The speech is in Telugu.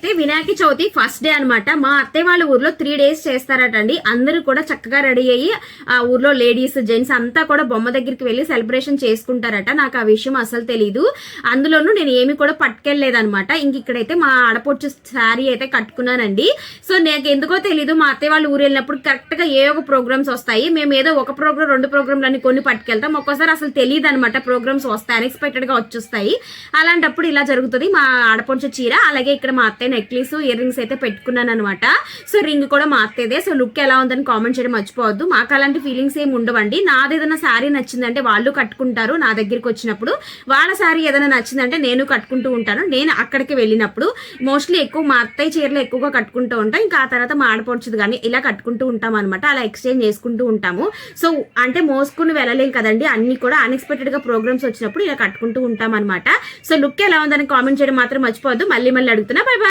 అయితే వినాయక చవితి ఫస్ట్ డే అనమాట. మా అత్తయ్య వాళ్ళ ఊర్లో 3 days చేస్తారటండి. అందరూ కూడా చక్కగా రెడీ అయ్యి ఆ ఊర్లో లేడీస్ జెంట్స్ అంతా కూడా బొమ్మ దగ్గరికి వెళ్ళి సెలబ్రేషన్ చేసుకుంటారట. నాకు ఆ విషయం అసలు తెలీదు. అందులోనూ నేను ఏమి కూడా పట్టుకెళ్ళలేదనమాట. ఇంక ఇక్కడైతే మా ఆడపొచ్చు శారీ అయితే కట్టుకున్నానండి. సో నాకు ఎందుకో తెలీదు, మా అత్తయ్య వాళ్ళ ఊరు వెళ్ళినప్పుడు కరెక్ట్ గా ఏ ఒక ప్రోగ్రామ్స్ వస్తాయి. మేము ఏదో ఒక ప్రోగ్రామ్ 2 ప్రోగ్రాంలు అని కొన్ని పట్టుకెళ్తాం. ఒక్కోసారి అసలు తెలియదు అనమాట, ప్రోగ్రామ్స్ వస్తాయి అన్ఎక్స్పెక్టెడ్ గా వచ్చేస్తాయి. అలాంటప్పుడు ఇలా జరుగుతుంది. మా ఆడపొచ్చు చీర, అలాగే ఇక్కడ మా అత్తయ్య నెక్లెస్ ఇయర్ రింగ్స్ అయితే పెట్టుకున్నాను అనమాట. సో రింగ్ కూడా మా అత్తయ్యదే. సో లుక్ ఎలా ఉందని కామెంట్ చేయడం మర్చిపోవద్దు. మాకు అలాంటి ఫీలింగ్స్ ఏమి ఉండవండి. నాది ఏదైనా శారీ నచ్చిందంటే వాళ్ళు కట్టుకుంటారు. నా దగ్గరికి వచ్చినప్పుడు వాళ్ళ శారీ ఏదైనా నచ్చిందంటే నేను కట్టుకుంటూ ఉంటాను. నేను అక్కడికి వెళ్ళినప్పుడు మోస్ట్లీ ఎక్కువ మా అత్తయ్య చీరలు ఎక్కువగా కట్టుకుంటూ ఉంటాం. ఇంకా ఆ తర్వాత మా ఆడపడుచుది కానీ ఇలా కట్టుకుంటూ ఉంటాం అనమాట. అలా ఎక్స్చేంజ్ చేసుకుంటూ ఉంటాము. సో అంటే మోసుకుని వెళ్ళలేం కదండి, అన్ని కూడా అన్ఎక్స్పెక్టెడ్ గా ప్రోగ్రామ్స్ వచ్చినప్పుడు ఇలా కట్టుకుంటూ ఉంటాం అనమాట. సో లుక్ ఎలా ఉందని కామెంట్ చేయడం మాత్రం మర్చిపోవద్దు. మళ్ళీ అడుగుతున్నా. By by.